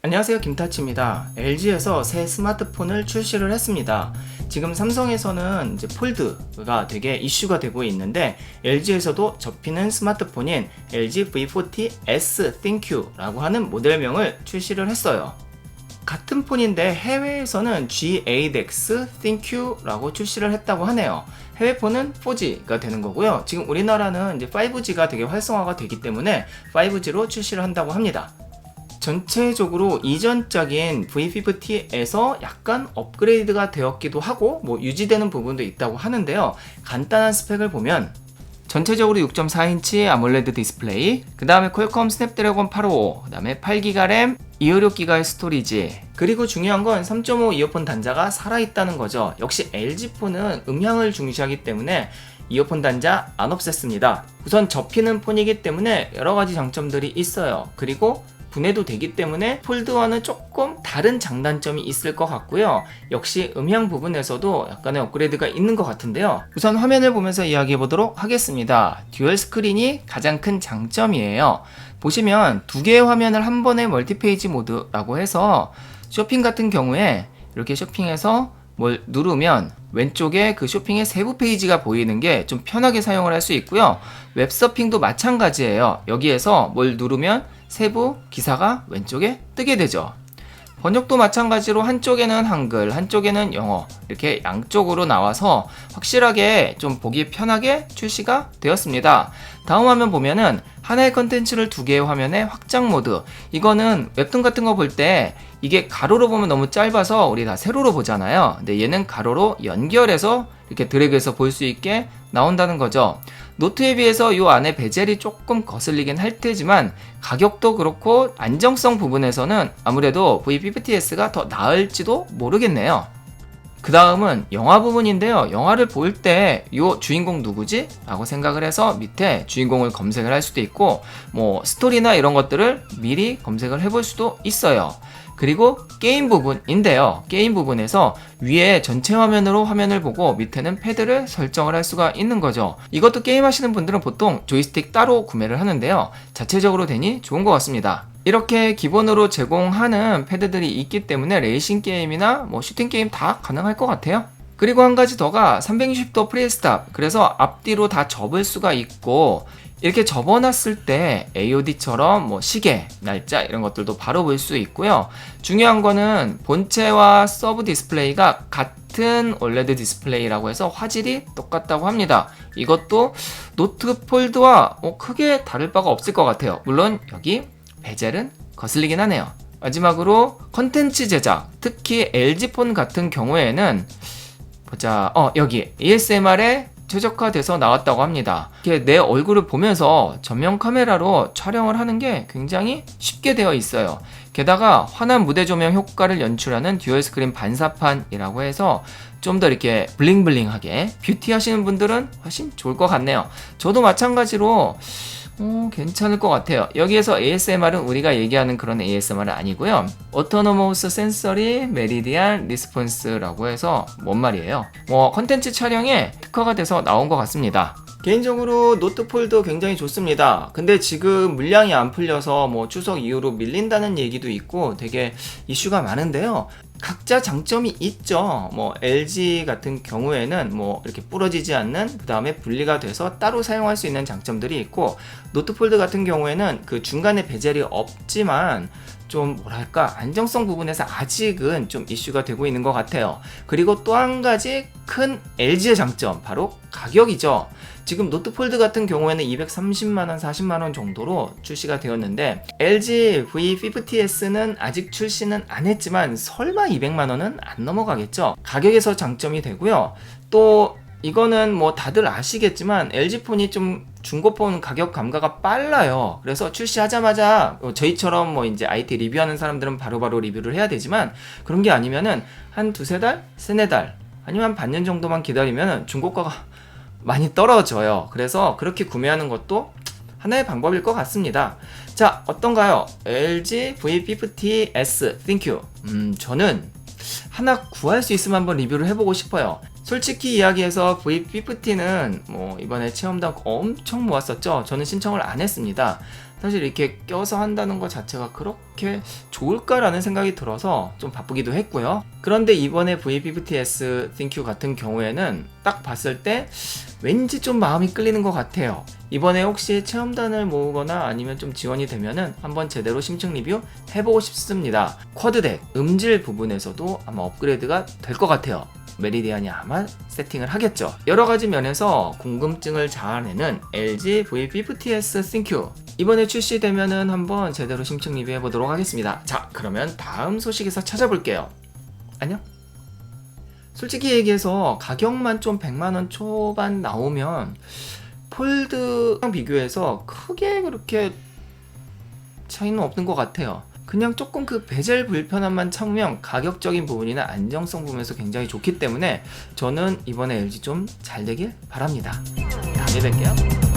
안녕하세요, 김타치입니다. LG에서 새 스마트폰을 출시를 했습니다. 지금 삼성에서는 이제 폴드가 되게 이슈가 되고 있는데 LG에서도 접히는 스마트폰인 LG V40s ThinQ 라고 하는 모델명을 출시를 했어요. 같은 폰인데 해외에서는 G8X ThinQ라고 출시를 했다고 하네요. 해외폰은 4G가 되는 거고요. 지금 우리나라는 이제 5G가 되게 활성화가 되기 때문에 5G로 출시를 한다고 합니다. 전체적으로 이전적인 V50에서 약간 업그레이드가 되었기도 하고 유지되는 부분도 있다고 하는데요. 간단한 스펙을 보면 전체적으로 6.4인치 아몰레드 디스플레이, 그 다음에 퀄컴 스냅드래곤 855, 그 다음에 8기가 램, 256기가의 스토리지, 그리고 중요한 건 3.5 이어폰 단자가 살아있다는 거죠. 역시 LG폰은 음향을 중시하기 때문에 이어폰 단자 안 없앴습니다. 우선 접히는 폰이기 때문에 여러가지 장점들이 있어요. 그리고 분해도 되기 때문에 폴드와는 조금 다른 장단점이 있을 것 같고요. 역시 음향 부분에서도 약간의 업그레이드가 있는 것 같은데요. 우선 화면을 보면서 이야기해 보도록 하겠습니다. 듀얼 스크린이 가장 큰 장점이에요. 보시면 두 개의 화면을 한 번에 멀티페이지 모드라고 해서 쇼핑 같은 경우에 이렇게 쇼핑해서 뭘 누르면 왼쪽에 그 쇼핑의 세부 페이지가 보이는 게 좀 편하게 사용을 할 수 있고요. 웹서핑도 마찬가지예요. 여기에서 뭘 누르면 세부 기사가 왼쪽에 뜨게 되죠. 번역도 마찬가지로 한쪽에는 한글, 한쪽에는 영어 이렇게 양쪽으로 나와서 확실하게 좀 보기 편하게 출시가 되었습니다. 다음 화면 보면은 하나의 컨텐츠를 두 개의 화면에 확장 모드, 이거는 웹툰 같은 거 볼 때 이게 가로로 보면 너무 짧아서 우리 다 세로로 보잖아요. 근데 얘는 가로로 연결해서 이렇게 드래그해서 볼 수 있게 나온다는 거죠. 노트에 비해서 이 안에 베젤이 조금 거슬리긴 할 테지만 가격도 그렇고 안정성 부분에서는 아무래도 V50s가 더 나을지도 모르겠네요. 그 다음은 영화 부분인데요. 영화를 볼 때 이 주인공 누구지? 라고 생각을 해서 밑에 주인공을 검색을 할 수도 있고 스토리나 이런 것들을 미리 검색을 해볼 수도 있어요. 그리고 게임 부분인데요. 게임 부분에서 위에 전체 화면으로 화면을 보고 밑에는 패드를 설정을 할 수가 있는 거죠. 이것도 게임 하시는 분들은 보통 조이스틱 따로 구매를 하는데요. 자체적으로 되니 좋은 것 같습니다. 이렇게 기본으로 제공하는 패드들이 있기 때문에 레이싱 게임이나 슈팅 게임 다 가능할 것 같아요. 그리고 한 가지 더가 360도 프리스탑, 그래서 앞뒤로 다 접을 수가 있고 이렇게 접어놨을 때 AOD처럼 시계, 날짜 이런 것들도 바로 볼 수 있고요. 중요한 거는 본체와 서브 디스플레이가 같은 OLED 디스플레이라고 해서 화질이 똑같다고 합니다. 이것도 노트 폴드와 크게 다를 바가 없을 것 같아요. 물론 여기 베젤은 거슬리긴 하네요. 마지막으로 컨텐츠 제작, 특히 LG폰 같은 경우에는 보자, 여기 ASMR에 최적화돼서 나왔다고 합니다. 이렇게 내 얼굴을 보면서 전면 카메라로 촬영을 하는 게 굉장히 쉽게 되어 있어요. 게다가 환한 무대 조명 효과를 연출하는 듀얼 스크린 반사판이라고 해서 좀 더 이렇게 블링블링하게 뷰티 하시는 분들은 훨씬 좋을 것 같네요. 저도 마찬가지로 괜찮을 것 같아요. 여기에서 ASMR은 우리가 얘기하는 그런 ASMR은 아니고요. 오토노머스 센서리 메리디안 리스폰스라고 해서 뭔 말이에요? 컨텐츠 촬영에 특화가 돼서 나온 것 같습니다. 개인적으로 노트 폴드 굉장히 좋습니다. 근데 지금 물량이 안 풀려서 추석 이후로 밀린다는 얘기도 있고 되게 이슈가 많은데요. 각자 장점이 있죠. LG 같은 경우에는 이렇게 부러지지 않는, 그 다음에 분리가 돼서 따로 사용할 수 있는 장점들이 있고, 노트 폴드 같은 경우에는 그 중간에 베젤이 없지만 좀 안정성 부분에서 아직은 좀 이슈가 되고 있는 것 같아요. 그리고 또 한 가지 큰 LG의 장점, 바로 가격이죠. 지금 노트 폴드 같은 경우에는 230만원, 40만원 정도로 출시가 되었는데 LG V50s는 아직 출시는 안 했지만 설마 200만원은 안 넘어가겠죠. 가격에서 장점이 되고요. 또 이거는 다들 아시겠지만 LG폰이 좀 중고폰 가격 감가가 빨라요. 그래서 출시하자마자 저희처럼 이제 IT 리뷰하는 사람들은 바로바로 리뷰를 해야 되지만 그런 게 아니면은 한 두세 달? 세네 달? 아니면 한 반년 정도만 기다리면 중고가가 많이 떨어져요. 그래서 그렇게 구매하는 것도 하나의 방법일 것 같습니다. 자, 어떤가요? LG V50s ThinQ. 저는 하나 구할 수 있으면 한번 리뷰를 해보고 싶어요. 솔직히 이야기해서 V50는 이번에 체험단 엄청 모았었죠. 저는 신청을 안 했습니다. 사실 이렇게 껴서 한다는 것 자체가 그렇게 좋을까라는 생각이 들어서 좀 바쁘기도 했고요. 그런데 이번에 V50S ThinQ 같은 경우에는 딱 봤을 때 왠지 좀 마음이 끌리는 것 같아요. 이번에 혹시 체험단을 모으거나 아니면 좀 지원이 되면은 한번 제대로 심층 리뷰 해보고 싶습니다. 쿼드덱 음질 부분에서도 아마 업그레이드가 될 것 같아요. 메리디안이 아마 세팅을 하겠죠. 여러가지 면에서 궁금증을 자아내는 LG V50S ThinQ 이번에 출시되면은 한번 제대로 심층 리뷰 해보도록 하겠습니다. 자, 그러면 다음 소식에서 찾아볼게요. 안녕? 솔직히 얘기해서 가격만 좀 100만원 초반 나오면 폴드랑 비교해서 크게 그렇게 차이는 없는 것 같아요. 그냥 조금 그 베젤 불편함만 참으면 가격적인 부분이나 안정성 부분에서 굉장히 좋기 때문에 저는 이번에 LG 좀 잘 되길 바랍니다. 다음에 뵐게요.